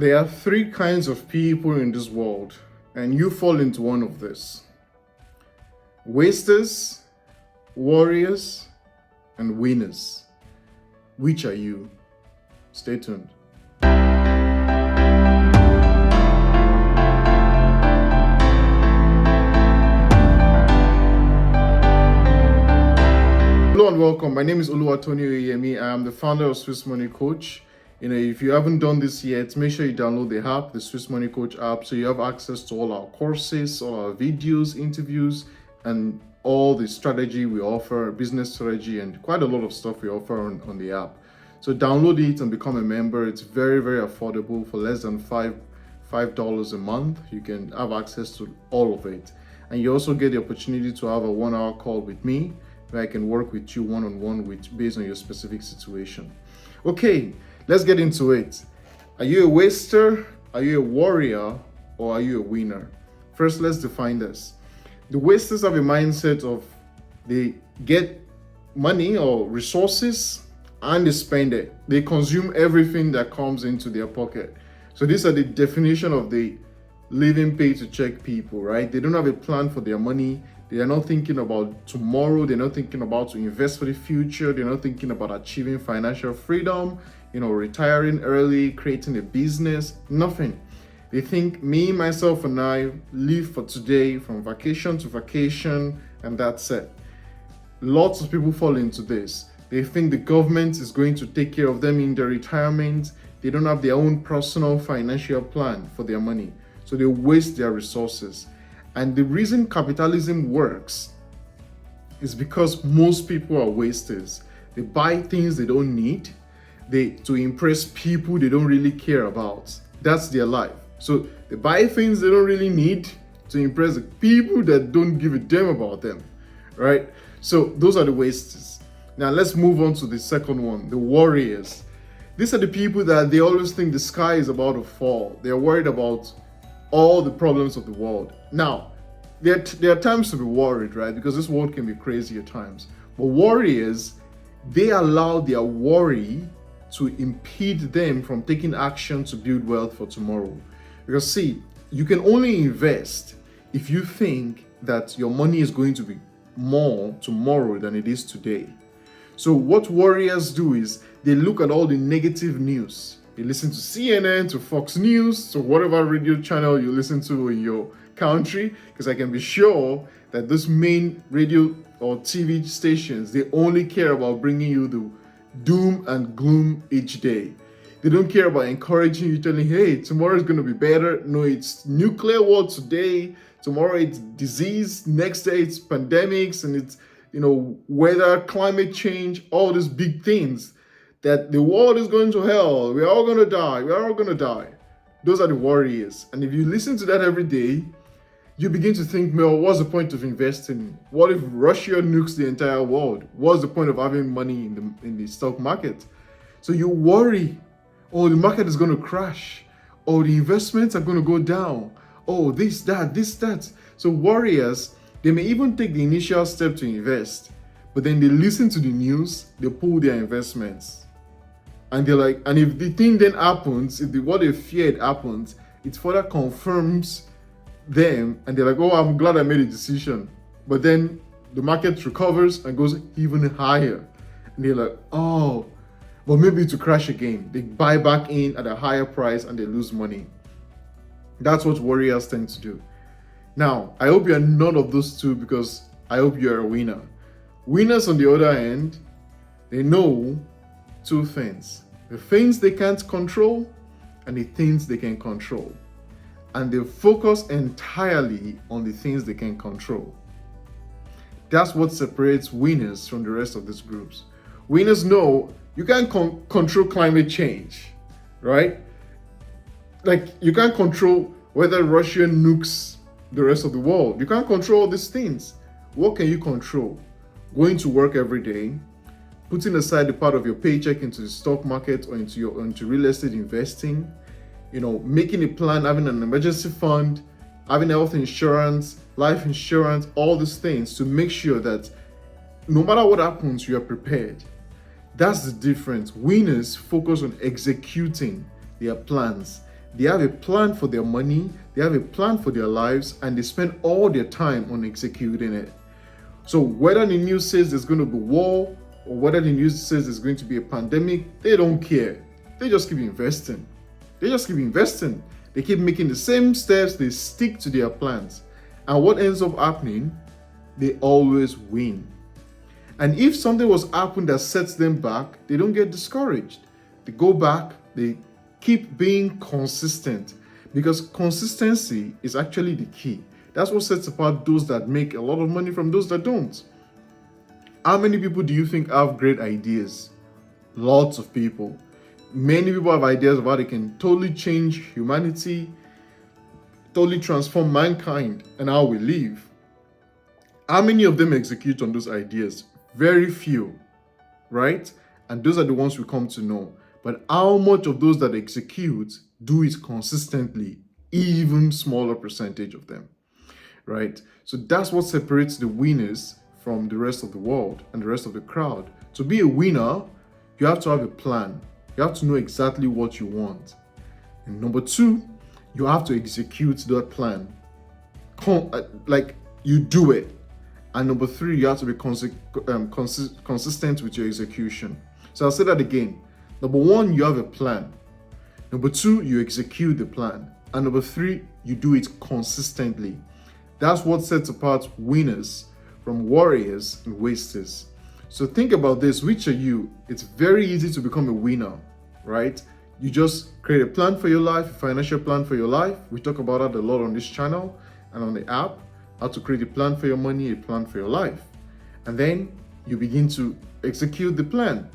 There are three kinds of people in this world, and you fall into one of this: wasters, warriors, and winners. Which are you? Stay tuned. Hello and welcome. My name is Oluwatoni Oyemi. I am the founder of Swiss Money Coach. If you haven't done this yet, make sure you download the app, the Swiss Money Coach app, so you have access to all our courses, all our videos, interviews, and all the strategy we offer, business strategy, and quite a lot of stuff we offer on the app. So download it and become a member. It's very, very affordable. For less than $5 a month, you can have access to all of it. And you also get the opportunity to have a 1-hour call with me, where I can work with you one-on-one based on your specific situation. Okay, let's get into it. Are you a waster? Are you a warrior? Or are you a winner? First, let's define this. The wasters have a mindset of they get money or resources and they spend it. They consume everything that comes into their pocket. So these are the definition of the living pay to check people, right? They don't have a plan for their money. They are not thinking about tomorrow. They're not thinking about to invest for the future. They're not thinking about achieving financial freedom, retiring early, creating a business, nothing. They think me, myself, and I live for today, from vacation to vacation, and that's it. Lots of people fall into this. They think the government is going to take care of them in their retirement. They don't have their own personal financial plan for their money. So they waste their resources. And the reason capitalism works is because most people are wasters. They buy things they don't need, to impress people they don't really care about. That's their life. So they buy things they don't really need to impress the people that don't give a damn about them, right? So those are the wasters. Now let's move on to the second one, the warriors. These are the people that they always think the sky is about to fall. They're worried about all the problems of the world. Now, there are times to be worried, right? Because this world can be crazy at times. But warriors, they allow their worry to impede them from taking action to build wealth for tomorrow. Because see, you can only invest if you think that your money is going to be more tomorrow than it is today. So what warriors do is they look at all the negative news. They listen to CNN, to Fox News, to whatever radio channel you listen to in your country, because I can be sure that those main radio or TV stations, they only care about bringing you the doom and gloom each day. They don't care about encouraging you, telling, hey, tomorrow is going to be better. No, it's nuclear war today. Tomorrow it's disease. Next day it's pandemics, and it's, weather, climate change, all these big things. That the world is going to hell. We're all going to die. We're all going to die. Those are the warriors. And if you listen to that every day, you begin to think, Mel, what's the point of investing? What if Russia nukes the entire world? What's the point of having money in the stock market? So you worry, oh, the market is going to crash. Oh, the investments are going to go down. Oh, this, that. So warriors, they may even take the initial step to invest, but then they listen to the news, they pull their investments. And they're like, and if the thing then happens, if what they feared happens, it further confirms them, and they're like, oh, I'm glad I made a decision. But then the market recovers and goes even higher. And they're like, oh, but maybe to crash again. They buy back in at a higher price and they lose money. That's what warriors tend to do. Now, I hope you're none of those two, because I hope you're a winner. Winners, on the other hand, they know two things: the things they can't control and the things they can control. And they focus entirely on the things they can control. That's what separates winners from the rest of these groups. Winners know you can't control climate change, right? Like, you can't control whether Russia nukes the rest of the world. You can't control these things. What can you control? Going to work every day, putting aside a part of your paycheck into the stock market or into real estate investing, making a plan, having an emergency fund, having health insurance, life insurance, all these things to make sure that no matter what happens, you are prepared. That's the difference. Winners focus on executing their plans. They have a plan for their money, they have a plan for their lives, and they spend all their time on executing it. So whether the news says there's going to be war, or whether the news says there's going to be a pandemic, they don't care. They just keep investing. They keep making the same steps, they stick to their plans. And what ends up happening? They always win. And if something was happened that sets them back, they don't get discouraged. They go back, they keep being consistent, because consistency is actually the key. That's what sets apart those that make a lot of money from those that don't. How many people do you think have great ideas? Lots of people. Many people have ideas of how they can totally change humanity, totally transform mankind and how we live. How many of them execute on those ideas? Very few, right? And those are the ones we come to know. But how much of those that execute do it consistently? Even smaller percentage of them, right? So that's what separates the winners from the rest of the world and the rest of the crowd. To be a winner, you have to have a plan. You have to know exactly what you want. And number two, you have to execute that plan. Like you do it. And number three, you have to be consistent with your execution. So I'll say that again. Number one, you have a plan. Number two, you execute the plan. And number three, you do it consistently. That's what sets apart winners from warriors and wasters. So think about this. Which are you? It's very easy to become a winner, right? You just create a plan for your life, a financial plan for your life. We talk about that a lot on this channel and on the app. How to create a plan for your money, a plan for your life. And then you begin to execute the plan.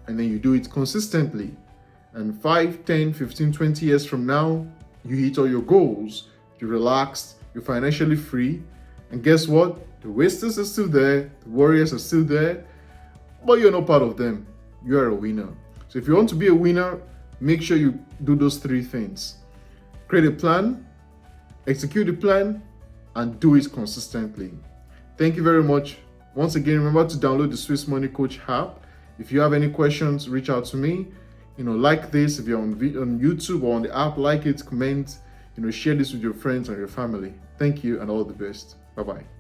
And then you do it consistently. And 5, 10, 15, 20 years from now, you hit all your goals. You're relaxed, you're financially free. And guess what? The wasters are still there, the warriors are still there, but you're not part of them. You are a winner. So if you want to be a winner, make sure you do those three things. Create a plan, execute the plan, and do it consistently. Thank you very much. Once again, remember to download the Swiss Money Coach app. If you have any questions, reach out to me. Like this. If you're on YouTube or on the app, like it, comment, share this with your friends and your family. Thank you and all the best. Bye-bye.